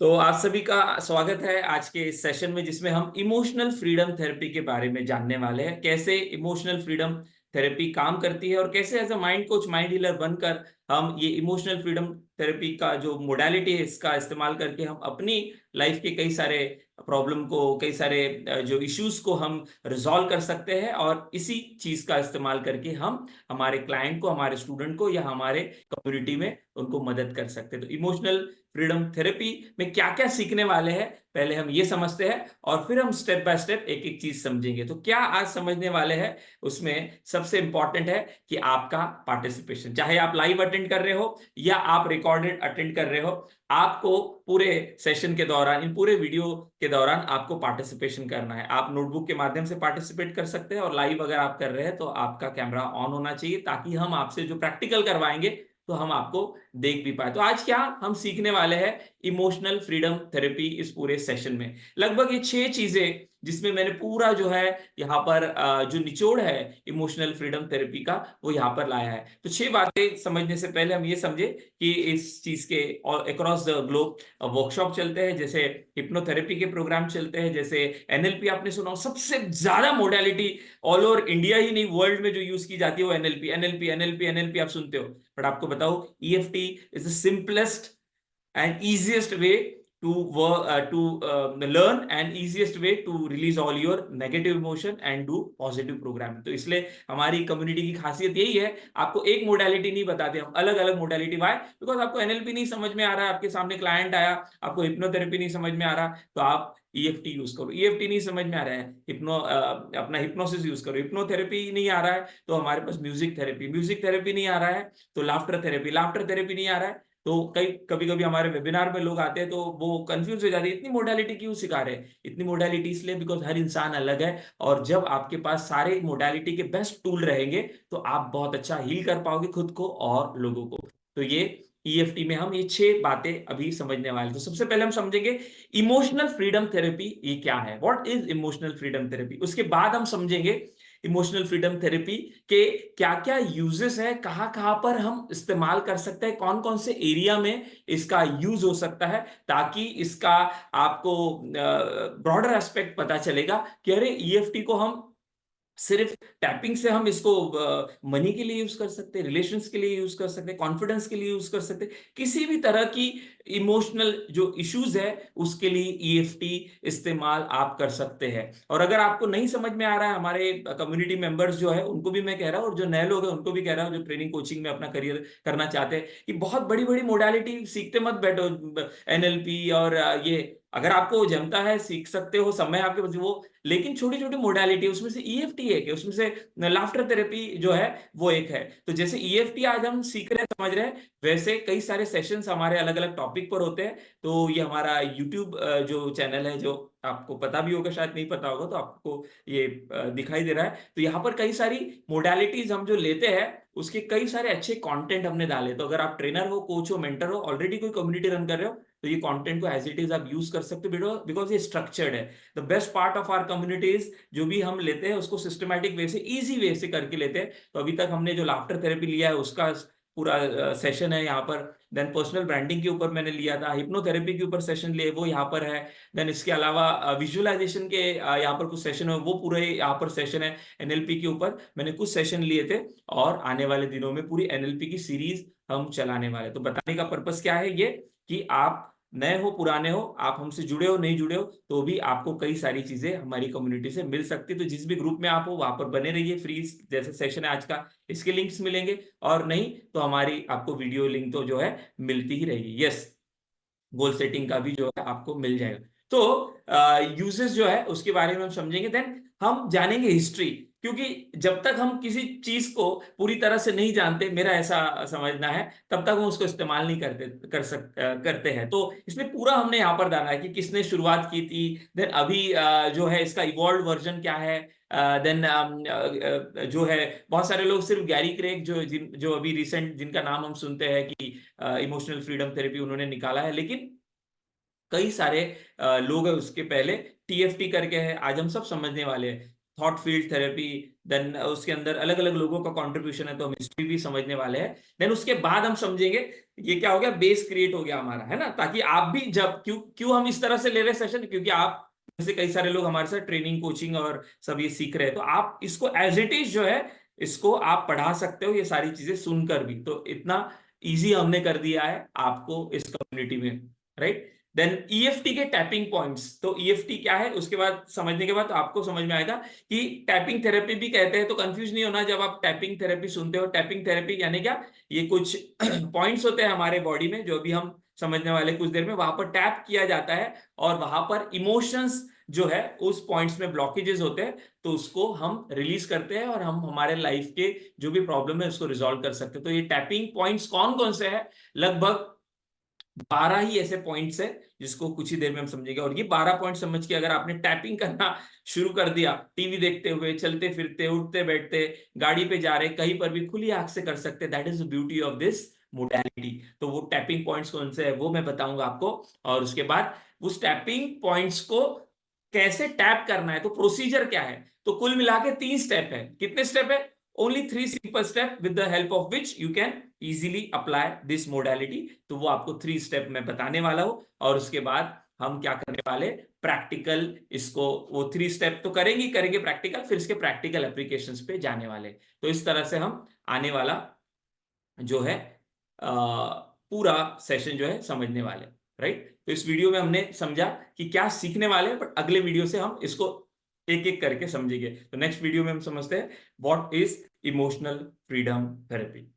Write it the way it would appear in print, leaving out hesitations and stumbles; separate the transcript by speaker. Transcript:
Speaker 1: तो आप सभी का स्वागत है आज के इस सेशन में, जिसमें हम इमोशनल फ्रीडम थेरेपी के बारे में जानने वाले हैं। कैसे इमोशनल फ्रीडम थेरेपी काम करती है और कैसे as a mind coach, mind healer बनकर हम ये इमोशनल फ्रीडम थेरेपी का जो मोडालिटी है इसका इस्तेमाल करके हम अपनी लाइफ के कई सारे प्रॉब्लम को, कई सारे जो इश्यूज को हम रिजॉल्व कर सकते हैं। और इसी चीज का इस्तेमाल करके हम हमारे क्लाइंट को, हमारे स्टूडेंट को या हमारे कम्युनिटी में उनको मदद कर सकते हैं। तो इमोशनल फ्रीडम थेरेपी में क्या क्या सीखने वाले हैं, पहले हम ये समझते हैं और फिर हम स्टेप बाय स्टेप एक एक चीज समझेंगे। तो क्या आज समझने वाले हैं, उसमें सबसे इंपॉर्टेंट है कि आपका पार्टिसिपेशन, चाहे आप लाइव अटेंड कर रहे हो या आप रिकॉर्डेड अटेंड कर रहे हो, आपको पूरे सेशन के दौरान, इन पूरे वीडियो के दौरान आपको पार्टिसिपेशन करना है। आप नोटबुक के माध्यम से पार्टिसिपेट कर सकते हैं और लाइव अगर आप कर रहे हैं तो आपका कैमरा ऑन होना चाहिए, ताकि हम आपसे जो प्रैक्टिकल करवाएंगे तो हम आपको देख भी पाए। तो आज क्या हम सीखने वाले हैं इमोशनल फ्रीडम थेरेपी इस पूरे सेशन में। लगभग ये 6 चीजें जिसमें मैंने पूरा जो है यहाँ पर जो निचोड़ है इमोशनल फ्रीडम थेरेपी का, वो यहाँ पर लाया है। तो 6 बातें समझने से पहले हम ये समझे कि इस चीज के अक्रॉस द ग्लोब वर्कशॉप चलते हैं, जैसे हिप्नोथेरेपी के प्रोग्राम चलते हैं, जैसे एनएलपी आपने सुना हो, सबसे ज्यादा मोडालिटी ऑल ओवर इंडिया ही नहीं वर्ल्ड में जो यूज की जाती है वो एनएलपी एनएलपी एनएलपी एनएलपी आप सुनते हो। बट आपको बताओ, EFT is the simplest and easiest way to learn and easiest way to release all your negative emotion and do positive programming। तो इसलिए हमारी कम्युनिटी की खासियत यही है, आपको एक मोडालिटी नहीं बताते हम, अलग अलग मोडालिटी। वाई? बिकॉज आपको एनएलपी नहीं समझ में आ रहा है, आपके सामने क्लाइंट आया, आपको हिप्नोथेरेपी नहीं समझ में आ रहा, तो आप ईएफटी यूज करो। ईएफटी नहीं समझ में आ रहा है, अपना हिप्नोसिस यूज करो। हिप्नोथेरेपी नहीं आ रहा है तो हमारे पास म्यूजिक थेरेपी, म्यूजिक थेरेपी नहीं आ रहा है तो लाफ्टर थेरेपी, लाफ्टर थेरेपी नहीं आ रहा है तो कभी कभी हमारे वेबिनार में लोग आते हैं तो वो कंफ्यूज हो जाते हैं, इतनी मोडालिटी क्यों सिखा रहे हैं। इतनी मोडालिटी इसलिए बिकॉज हर इंसान अलग है, और जब आपके पास सारे मोडालिटी के बेस्ट टूल रहेंगे तो आप बहुत अच्छा हील कर पाओगे खुद को और लोगों को। तो ये ईएफटी में हम ये 6 बातें अभी समझने वाले हैं। तो सबसे पहले हम समझेंगे इमोशनल फ्रीडम थेरेपी ये क्या है, what is emotional freedom therapy. उसके बाद हम समझेंगे इमोशनल फ्रीडम थेरेपी के क्या क्या यूजेस है, कहां कहां पर हम इस्तेमाल कर सकते हैं, कौन कौन से एरिया में इसका यूज हो सकता है, ताकि इसका आपको ब्रॉडर एस्पेक्ट पता चलेगा कि अरे ईएफटी को हम सिर्फ टैपिंग से हम इसको मनी के लिए यूज कर सकते हैं, रिलेशंस के लिए यूज कर सकते हैं, कॉन्फिडेंस के लिए यूज कर सकते हैं, किसी भी तरह की इमोशनल जो इश्यूज है उसके लिए ईएफटी इस्तेमाल आप कर सकते हैं। और अगर आपको नहीं समझ में आ रहा है, हमारे कम्युनिटी मेंबर्स जो है उनको भी मैं कह रहा हूं, और जो नए लोग हैं उनको भी कह रहा हूं, जो ट्रेनिंग कोचिंग में अपना करियर करना चाहते हैं, कि बहुत बड़ी बड़ी मोडालिटी सीखते मत बैठो। एनएलपी और ये अगर आपको जमता है सीख सकते हो, समय आपके पास वो, लेकिन छोटी छोटी मोडालिटी उसमें से ईएफटी एक है, उसमें से लाफ्टर थेरेपी जो है वो एक है। तो जैसे ईएफटी आज हम सीख रहे हैं, समझ रहे हैं, वैसे कई सारे सेशंस हमारे अलग अलग टॉपिक पर होते हैं। तो ये हमारा यूट्यूब जो चैनल है, जो आपको पता भी होगा, शायद नहीं पता होगा तो आपको ये दिखाई दे रहा है। तो यहाँ पर कई सारी मोडालिटीज हम जो लेते हैं उसके कई सारे अच्छे कंटेंट हमने डाले। तो अगर आप ट्रेनर हो, कोच हो, मेंटर हो, ऑलरेडी कोई कम्युनिटी रन कर रहे हो, तो ये कंटेंट को एज इट इज आप यूज कर सकते हो, बिकॉज ये स्ट्रक्चर्ड है। The best part of our communities जो भी हम लेते हैं उसको सिस्टमैटिक वे से, इजी वे से करके लेते हैं। तो अभी तक हमने जो लाफ्टर थेरेपी लिया है उसका पूरा सेशन है यहाँ पर। देन पर्सनल ब्रांडिंग के ऊपर मैंने लिया था, हिप्नोथेरेपी के ऊपर सेशन लिए, वो यहाँ पर है। देन इसके अलावा विजुअलाइजेशन के यहाँ पर कुछ सेशन है, वो पूरे यहाँ पर सेशन है। एनएलपी के ऊपर मैंने कुछ सेशन लिए थे, और आने वाले दिनों में पूरी एनएलपी की सीरीज हम चलाने वाले। तो बताने का पर्पस क्या है ये, कि आप नए हो, पुराने हो, आप हमसे जुड़े हो, नहीं जुड़े हो, तो भी आपको कई सारी चीजें हमारी कम्युनिटी से मिल सकती है। तो जिस भी ग्रुप में आप हो वहां पर बने रहिए। फ्री जैसे सेशन है आज का, इसके लिंक्स मिलेंगे, और नहीं तो हमारी आपको वीडियो लिंक तो जो है मिलती ही रहेगी। यस, गोल सेटिंग का भी जो है आपको मिल जाएगा। तो यूजेस जो है उसके बारे में हम समझेंगे। देन हम जानेंगे हिस्ट्री, क्योंकि जब तक हम किसी चीज को पूरी तरह से नहीं जानते, मेरा ऐसा समझना है, तब तक हम उसको इस्तेमाल नहीं करते हैं। तो इसमें पूरा हमने यहाँ पर जाना है कि किसने शुरुआत की थी, देन अभी जो है इसका इवॉल्व वर्जन क्या है। देन जो है बहुत सारे लोग सिर्फ गैरी क्रेग जो अभी रिसेंट जिनका नाम हम सुनते हैं कि इमोशनल फ्रीडम थेरेपी उन्होंने निकाला है, लेकिन कई सारे लोग हैं उसके पहले। टीएफटी करके है, आज हम सब समझने वाले हैं। थॉट फील्ड थेरेपी, देन उसके अंदर अलग अलग लोगों का कंट्रीब्यूशन है, तो हम हिस्ट्री भी समझने वाले हैं। देन उसके बाद हम समझेंगे ये क्या हो गया, बेस क्रिएट हो गया हमारा, है ना, ताकि आप भी जब क्यों क्यों हम इस तरह से ले रहे सेशन, क्योंकि आप जैसे कई सारे लोग हमारे साथ ट्रेनिंग कोचिंग और सब ये सीख रहे हैं, तो आप इसको एज इट इज जो है इसको आप पढ़ा सकते हो, ये सारी चीजें सुनकर भी, तो इतना इजी हमने कर दिया है आपको इस कम्युनिटी में, राइट। देन ईएफटी के टैपिंग पॉइंट्स, तो ईएफटी क्या है उसके बाद समझने के बाद आपको समझ में आएगा कि टैपिंग थेरेपी भी कहते हैं, तो कंफ्यूज नहीं होना जब आप टैपिंग थेरेपी सुनते हो। टैपिंग थेरेपी यानी क्या, ये कुछ पॉइंट्स होते हैं हमारे बॉडी में जो भी हम समझने वाले कुछ देर में, वहां पर टैप किया जाता है और वहां पर इमोशंस जो है उस पॉइंट्स में ब्लॉकेजेस होते हैं, तो उसको हम रिलीज करते हैं और हम हमारे लाइफ के जो भी प्रॉब्लम है उसको रिजॉल्व कर सकते हैं। तो ये टैपिंग पॉइंट्स कौन कौन से हैं, लगभग 12 ही ऐसे पॉइंट्स है जिसको कुछ ही देर में हम समझेंगे। और ये 12 पॉइंट समझ के अगर आपने टैपिंग करना शुरू कर दिया, टीवी देखते हुए, चलते फिरते, उठते बैठते, गाड़ी पे जा रहे, कहीं पर भी खुली आंख से कर सकते, that is the beauty of this modality. तो वो टैपिंग पॉइंट्स कौन से है वो मैं बताऊंगा आपको, और उसके बाद उस टैपिंग पॉइंट्स को कैसे टैप करना है, तो प्रोसीजर क्या है। तो कुल मिला के 3 स्टेप है। कितने स्टेप है, only 3 simple step with the help of which you can easily apply this modality. तो वो आपको 3 स्टेप में बताने वाला हूं, और उसके बाद हम क्या करने वाले, प्रैक्टिकल इसको, वो 3 स्टेप तो करेंगे प्रैक्टिकल, फिर इसके प्रैक्टिकल एप्लीकेशंस पे जाने वाले। तो इस तरह से हम आने वाला जो है पूरा सेशन जो है समझने वाले, राइट। तो इस वीडियो में हमने समझा कि क्या सीखने वाले हैं, बट अगले वीडियो से हम इसको एक एक करके समझेंगे। तो नेक्स्ट वीडियो में हम समझते हैं what is emotional freedom therapy.